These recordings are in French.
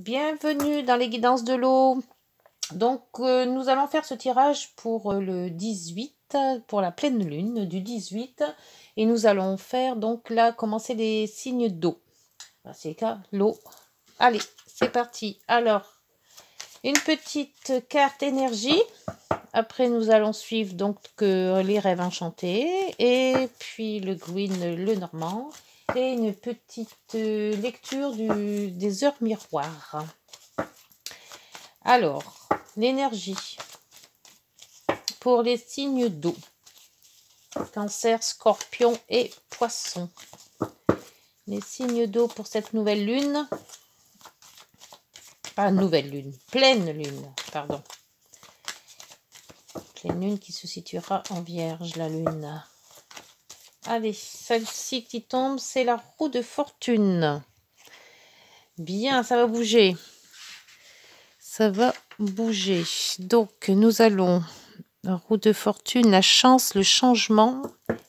Bienvenue dans les guidances de l'eau. Donc, nous allons faire ce tirage pour le 18, pour la pleine lune du 18. Et nous allons faire donc là, commencer les signes d'eau. C'est cas, l'eau. Allez, c'est parti. Alors, une petite carte énergie. Après, nous allons suivre donc les rêves enchantés. Et puis le Gwyn, le normand. Et une petite lecture des heures miroirs. Alors, l'énergie pour les signes d'eau. Cancer, Scorpion et Poisson. Les signes d'eau pour cette nouvelle lune. Pas nouvelle lune, pleine lune, pardon. Pleine lune qui se situera en Vierge, la lune. Allez, celle-ci qui tombe, c'est la roue de fortune. Bien, ça va bouger. Ça va bouger. Donc, nous allons... La roue de fortune, la chance, le changement,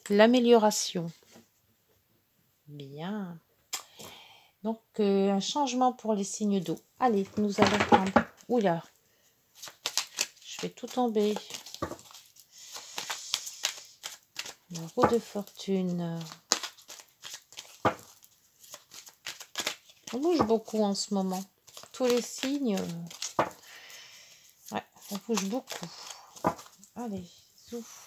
l'amélioration. Bien. Donc, un changement pour les signes d'eau. Allez, nous allons prendre... Oula. Je vais tout tomber. La roue de fortune. On bouge beaucoup en ce moment. Tous les signes... Ouais, on bouge beaucoup. Allez, souffle.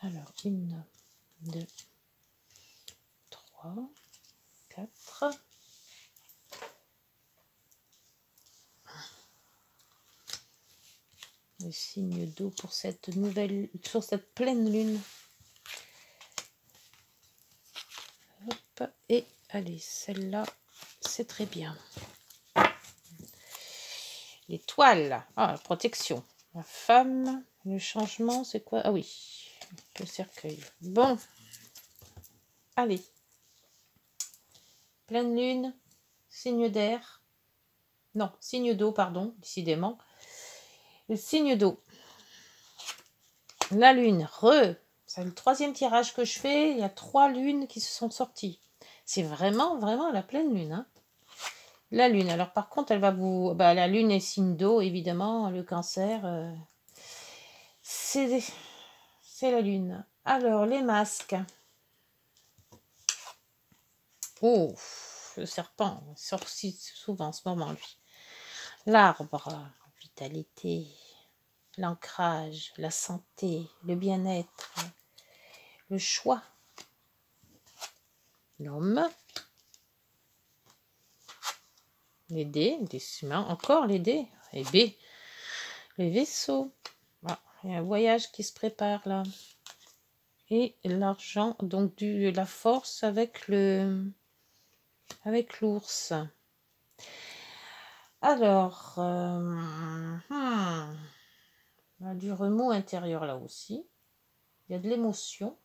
Alors, 1, 2, 3, 4. Le signe d'eau pour cette nouvelle, sur cette pleine lune. Hop, et allez, celle-là, c'est très bien. L'étoile, la protection. La femme, le changement, c'est quoi? Ah oui, le cercueil. Bon, allez. Pleine lune, signe d'air. Non, signe d'eau, pardon, décidément. Le signe d'eau. La lune, c'est le 3e tirage que je fais. Il y a 3 lunes qui se sont sorties. C'est vraiment, vraiment la pleine lune. Hein. La lune. Alors, par contre, elle va vous... Bah, la lune est signe d'eau, évidemment. Le cancer, c'est la lune. Alors, les masques. Oh, le serpent. Il sort si souvent en ce moment, lui. L'arbre, vitalité, l'ancrage, la santé, le bien-être, le choix. L'homme. Les dés, des ciments, encore les dés. Et B, les vaisseaux. Ah, il y a un voyage qui se prépare là. Et l'argent, donc la force avec l'ours. Alors, il y a du remous intérieur là aussi. Il y a de l'émotion.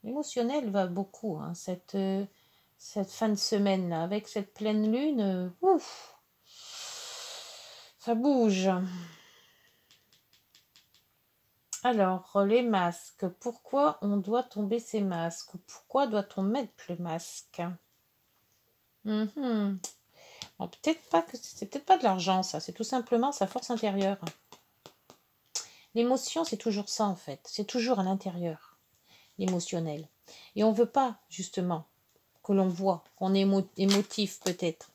L'émotionnel va beaucoup, hein, cette fin de semaine là, avec cette pleine lune. Ouf, ça bouge. Alors, les masques. Pourquoi on doit tomber ces masques? Pourquoi doit-on mettre le masque? Bon, peut-être pas que c'est peut-être pas de l'argent, ça. C'est tout simplement sa force intérieure. L'émotion, c'est toujours ça, en fait. C'est toujours à l'intérieur, l'émotionnel. Et on veut pas, justement, que l'on voit, qu'on est émotif, peut-être.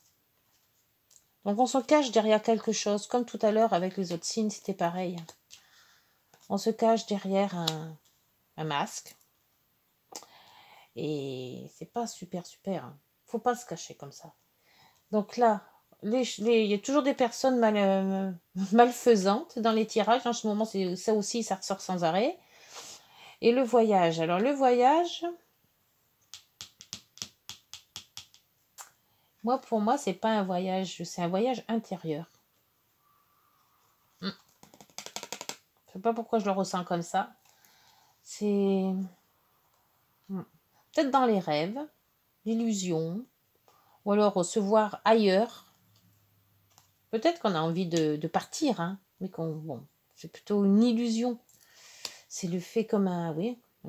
Donc, on se cache derrière quelque chose. Comme tout à l'heure, avec les autres signes, c'était pareil. On se cache derrière un masque. Et c'est pas super. Faut pas se cacher comme ça. Donc là, il y a toujours des personnes malfaisantes dans les tirages. En ce moment, ça aussi, ça ressort sans arrêt. Et le voyage. Alors, le voyage, pour moi, c'est pas un voyage, c'est un voyage intérieur. Je sais pas pourquoi je le ressens comme ça. C'est peut-être dans les rêves, l'illusion, ou alors se voir ailleurs. Peut-être qu'on a envie de partir, hein, mais c'est plutôt une illusion. C'est le fait comme un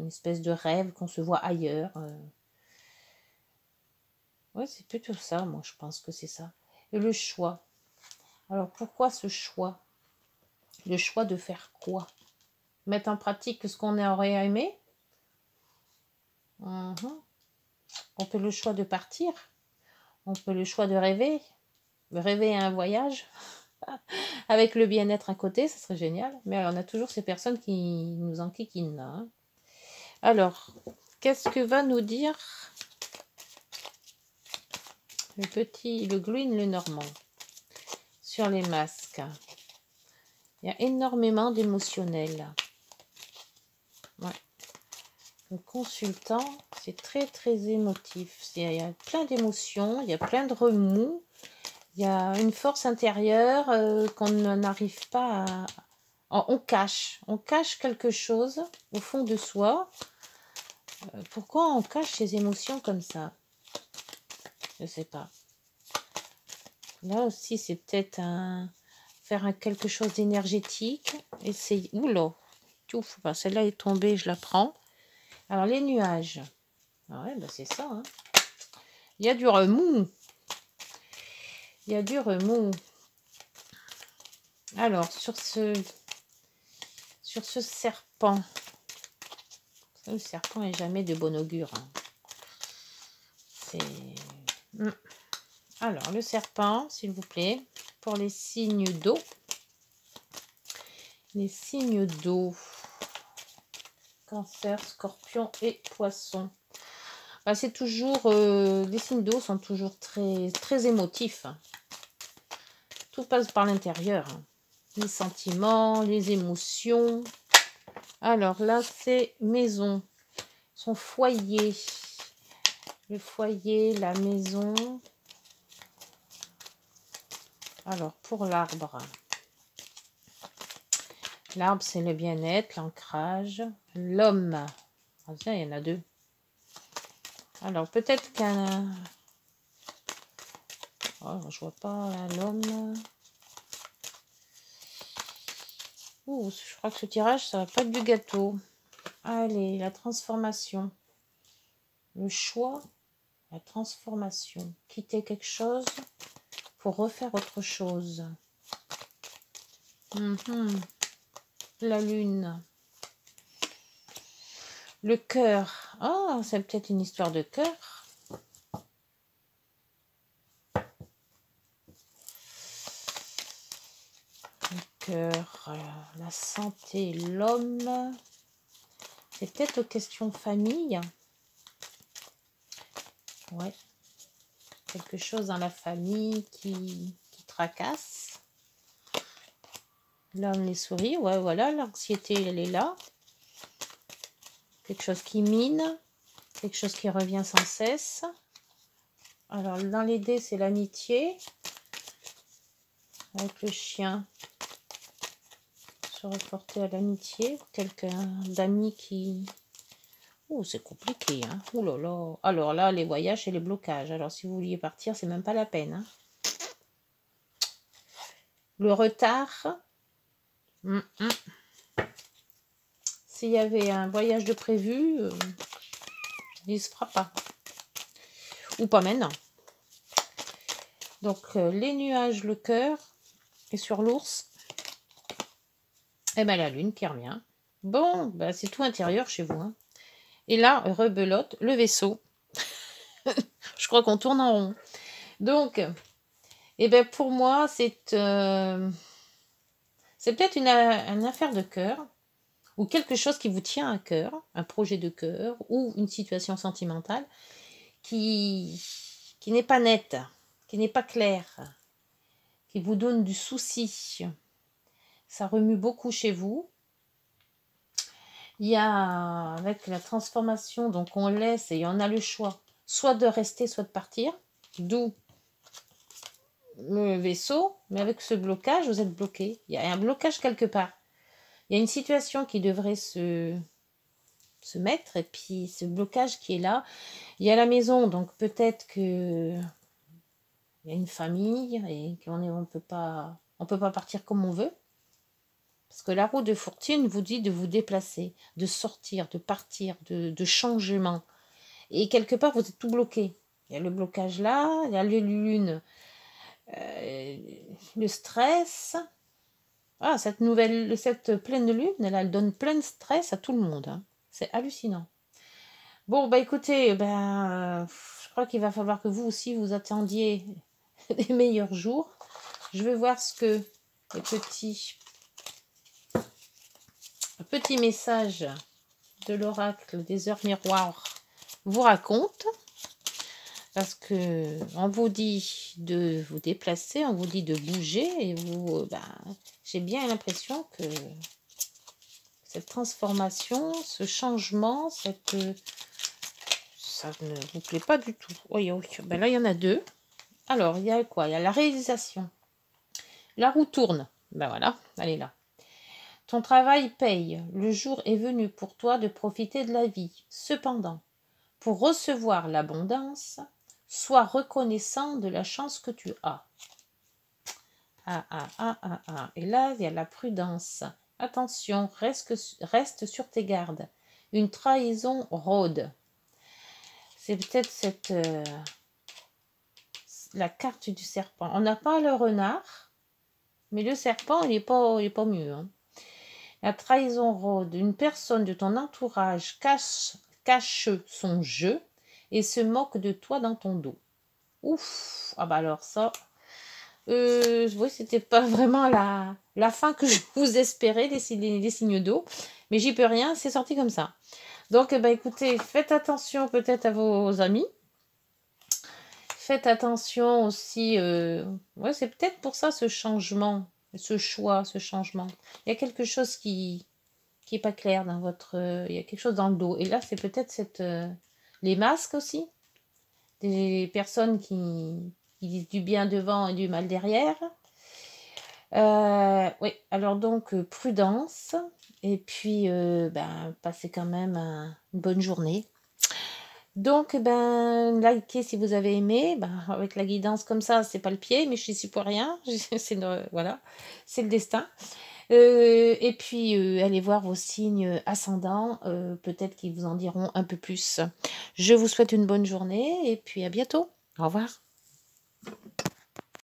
une espèce de rêve qu'on se voit ailleurs. Ouais, c'est plutôt ça, moi je pense que c'est ça. Et le choix. Alors pourquoi ce choix? Le choix de faire quoi? Mettre en pratique ce qu'on aurait aimé? On peut le choix de partir. On peut le choix de rêver à un voyage. Avec le bien-être à côté, ça serait génial. Mais on a toujours ces personnes qui nous enquiquinent là. Hein. Alors, qu'est-ce que va nous dire le Gwyn, le Normand, sur les masques? Il y a énormément d'émotionnel. Ouais. Le consultant, c'est très très émotif. Il y a plein d'émotions, il y a plein de remous. Il y a une force intérieure qu'on n'arrive pas à... On cache quelque chose au fond de soi. Pourquoi on cache ces émotions comme ça? Je ne sais pas. Là aussi, c'est peut-être faire quelque chose d'énergétique. Essayer. Oula, celle-là est tombée, je la prends. Alors, les nuages. Ah ouais, bah c'est ça. Hein. Il y a du remous. Il y a du remous. Alors, sur ce serpent. Le serpent n'est jamais de bon augure. Hein. C'est... Alors, le serpent, s'il vous plaît, pour les signes d'eau. Les signes d'eau. Cancer, scorpion et poisson. Bah, c'est toujours... les signes d'eau sont toujours très, très émotifs. Tout passe par l'intérieur. Hein. Les sentiments, les émotions. Alors là, c'est maison. Son foyer. Le foyer, la maison. Alors, pour l'arbre. L'arbre, c'est le bien-être, l'ancrage. L'homme. Ah, tiens, il y en a deux. Alors, peut-être qu'un... Oh, je vois pas l'homme. Ouh, je crois que ce tirage, ça va pas être du gâteau. Allez, la transformation. Le choix, la transformation. Quitter quelque chose pour refaire autre chose. La lune. Le cœur. Ah, c'est peut-être une histoire de cœur. Le cœur, la santé, l'homme. C'est peut-être aux questions famille. Ouais. Quelque chose dans la famille qui tracasse. L'homme, les souris. Ouais, voilà, l'anxiété, elle est là. Quelque chose qui mine. Quelque chose qui revient sans cesse. Alors, dans les dés, c'est l'amitié. Avec le chien. Se reporter à l'amitié. Quelqu'un d'amis qui... Oh, c'est compliqué, hein. Oh là là. Alors là, les voyages et les blocages. Alors, si vous vouliez partir, c'est même pas la peine. Hein. Le retard. S'il y avait un voyage de prévu, il ne se fera pas. Ou pas maintenant. Donc, les nuages, le cœur. Et sur l'ours, eh ben, la lune qui revient. Bon, ben, c'est tout intérieur chez vous. Hein. Et là, rebelote, le vaisseau. Je crois qu'on tourne en rond. Donc, eh ben, pour moi, c'est peut-être une affaire de cœur. Ou quelque chose qui vous tient à cœur. Un projet de cœur. Ou une situation sentimentale. Qui n'est pas nette. Qui n'est pas claire. Qui vous donne du souci. Ça remue beaucoup chez vous. Il y a, avec la transformation, donc on laisse et on a le choix, soit de rester, soit de partir. D'où le vaisseau, mais avec ce blocage, vous êtes bloqué. Il y a un blocage quelque part. Il y a une situation qui devrait se mettre, et puis ce blocage qui est là. Il y a la maison, donc peut-être que il y a une famille, et qu'on on peut pas partir comme on veut. Parce que la roue de fortune vous dit de vous déplacer, de sortir, de partir, de changement. Et quelque part, vous êtes tout bloqué. Il y a le blocage là, il y a la lune, le stress. Ah, cette pleine lune, elle donne plein de stress à tout le monde. Hein. C'est hallucinant. Bon, bah écoutez, je crois qu'il va falloir que vous aussi, vous attendiez les meilleurs jours. Je vais voir ce que les petits messages de l'oracle des heures miroirs vous racontent. Parce que on vous dit de vous déplacer, on vous dit de bouger, et vous, j'ai bien l'impression que cette transformation, ce changement, ça ne vous plaît pas du tout. Oui, oui. Ben là, il y en a deux. Alors, il y a quoi? Il y a la réalisation. La roue tourne. Ben voilà, elle est là. Ton travail paye. Le jour est venu pour toi de profiter de la vie. Cependant, pour recevoir l'abondance, sois reconnaissant de la chance que tu as. Et là, il y a la prudence. Attention, reste sur tes gardes. Une trahison rôde. C'est peut-être la carte du serpent. On n'a pas le renard, mais le serpent, il n'est pas mieux. Hein. La trahison rôde. Une personne de ton entourage cache son jeu et se moque de toi dans ton dos. Ouf. Ah bah alors ça... oui, c'était pas vraiment la fin que je vous espérais, les signes d'eau. Mais j'y peux rien, c'est sorti comme ça. Donc, écoutez, faites attention peut-être à vos amis. Faites attention aussi... ouais, c'est peut-être pour ça ce changement, ce choix, ce changement. Il y a quelque chose qui est pas clair dans votre... il y a quelque chose dans le dos. Et là, c'est peut-être les masques aussi. Des personnes qui disent du bien devant et du mal derrière. Oui, alors donc prudence. Et puis, passez quand même une bonne journée. Donc, likez si vous avez aimé. Avec la guidance comme ça, c'est pas le pied, mais je suis pour rien. Voilà, c'est le destin. Et puis, allez voir vos signes ascendants. Peut-être qu'ils vous en diront un peu plus. Je vous souhaite une bonne journée et puis à bientôt. Au revoir.